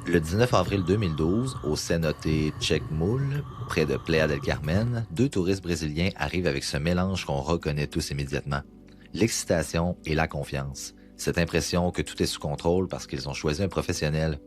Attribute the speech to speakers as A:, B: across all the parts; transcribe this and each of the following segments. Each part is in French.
A: Le 19 avril 2012, au cenote Checmoul, près de Playa del Carmen, deux touristes brésiliens arrivent avec ce mélange qu'on reconnaît tous immédiatement. L'excitation et la confiance. Cette impression que tout est sous contrôle parce qu'ils ont choisi un professionnel.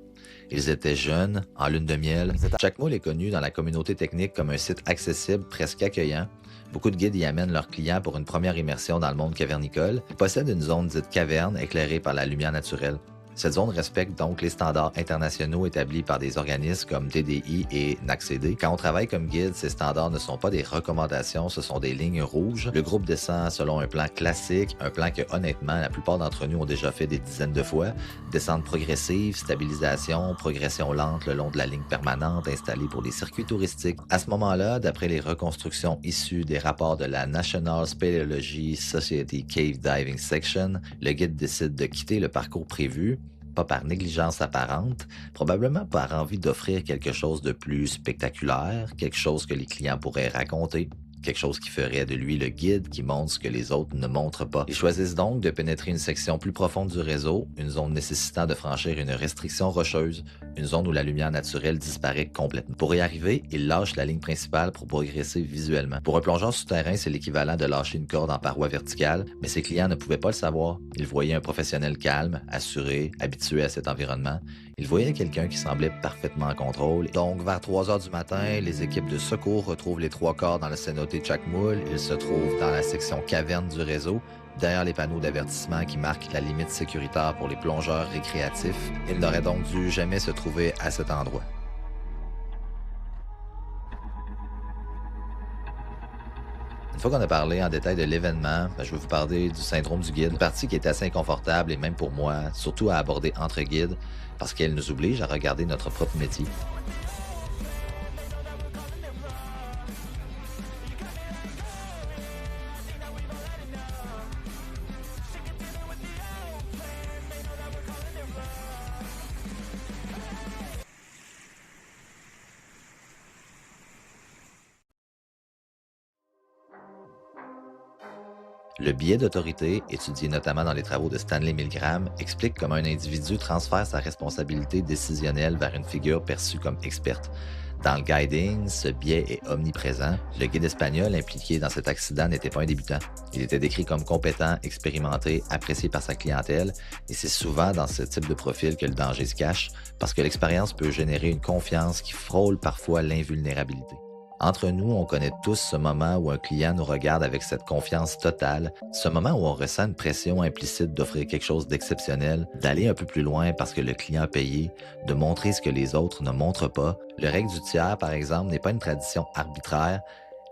A: Ils étaient jeunes, en lune de miel. Chacmoul est connu dans la communauté technique comme un site accessible, presque accueillant. Beaucoup de guides y amènent leurs clients pour une première immersion dans le monde cavernicole. Il possède une zone dite caverne éclairée par la lumière naturelle. Cette zone respecte donc les standards internationaux établis par des organismes comme TDI et NACCD. Quand on travaille comme guide, ces standards ne sont pas des recommandations, ce sont des lignes rouges. Le groupe descend selon un plan classique, un plan que honnêtement la plupart d'entre nous ont déjà fait des dizaines de fois. Descente progressive, stabilisation, progression lente le long de la ligne permanente installée pour les circuits touristiques. À ce moment-là, d'après les reconstructions issues des rapports de la National Speleology Society Cave Diving Section, le guide décide de quitter le parcours prévu, pas par négligence apparente, probablement par envie d'offrir quelque chose de plus spectaculaire, quelque chose que les clients pourraient raconter, quelque chose qui ferait de lui le guide qui montre ce que les autres ne montrent pas. Ils choisissent donc de pénétrer une section plus profonde du réseau, une zone nécessitant de franchir une restriction rocheuse, une zone où la lumière naturelle disparaît complètement. Pour y arriver, ils lâchent la ligne principale pour progresser visuellement. Pour un plongeur souterrain, c'est l'équivalent de lâcher une corde en paroi verticale, mais ses clients ne pouvaient pas le savoir. Ils voyaient un professionnel calme, assuré, habitué à cet environnement. Ils voyaient quelqu'un qui semblait parfaitement en contrôle. Donc, vers 3 heures du matin, les équipes de secours retrouvent les 3 corps dans le cenote Chacmoul. Ils se trouvent dans la section caverne du réseau, derrière les panneaux d'avertissement qui marquent la limite sécuritaire pour les plongeurs récréatifs. Ils n'auraient donc dû jamais se trouver à cet endroit. Une fois qu'on a parlé en détail de l'événement, je vais vous parler du syndrome du guide, une partie qui est assez inconfortable et même pour moi, surtout à aborder entre guides, parce qu'elle nous oblige à regarder notre propre métier. Le biais d'autorité, étudié notamment dans les travaux de Stanley Milgram, explique comment un individu transfère sa responsabilité décisionnelle vers une figure perçue comme experte. Dans le guiding, ce biais est omniprésent. Le guide espagnol impliqué dans cet accident n'était pas un débutant. Il était décrit comme compétent, expérimenté, apprécié par sa clientèle, et c'est souvent dans ce type de profil que le danger se cache, parce que l'expérience peut générer une confiance qui frôle parfois l'invulnérabilité. Entre nous, on connaît tous ce moment où un client nous regarde avec cette confiance totale, ce moment où on ressent une pression implicite d'offrir quelque chose d'exceptionnel, d'aller un peu plus loin parce que le client a payé, de montrer ce que les autres ne montrent pas. Le règle du tiers, par exemple, n'est pas une tradition arbitraire.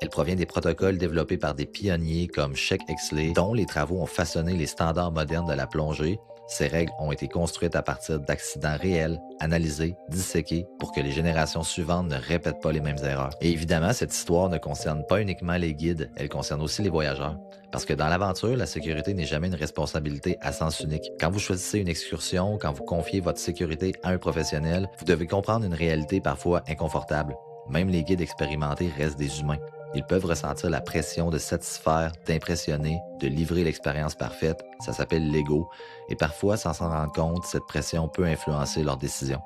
A: Elle provient des protocoles développés par des pionniers comme Sheikh Exley, dont les travaux ont façonné les standards modernes de la plongée. Ces règles ont été construites à partir d'accidents réels, analysés, disséqués, pour que les générations suivantes ne répètent pas les mêmes erreurs. Et évidemment, cette histoire ne concerne pas uniquement les guides, elle concerne aussi les voyageurs. Parce que dans l'aventure, la sécurité n'est jamais une responsabilité à sens unique. Quand vous choisissez une excursion, quand vous confiez votre sécurité à un professionnel, vous devez comprendre une réalité parfois inconfortable. Même les guides expérimentés restent des humains. Ils peuvent ressentir la pression de satisfaire, d'impressionner, de livrer l'expérience parfaite. Ça s'appelle l'ego. Et parfois, sans s'en rendre compte, cette pression peut influencer leurs décisions.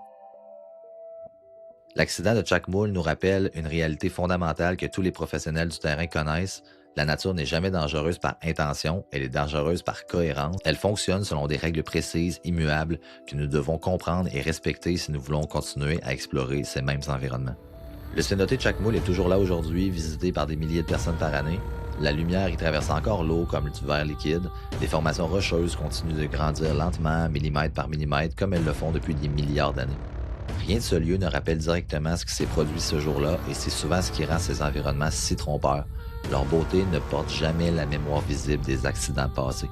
A: L'accident de Chacmoul nous rappelle une réalité fondamentale que tous les professionnels du terrain connaissent. La nature n'est jamais dangereuse par intention, elle est dangereuse par cohérence. Elle fonctionne selon des règles précises, immuables, que nous devons comprendre et respecter si nous voulons continuer à explorer ces mêmes environnements. Le cenote Chacmoul est toujours là aujourd'hui, visité par des milliers de personnes par année. La lumière y traverse encore l'eau comme du verre liquide. Les formations rocheuses continuent de grandir lentement, millimètre par millimètre, comme elles le font depuis des milliards d'années. Rien de ce lieu ne rappelle directement ce qui s'est produit ce jour-là, et c'est souvent ce qui rend ces environnements si trompeurs. Leur beauté ne porte jamais la mémoire visible des accidents passés.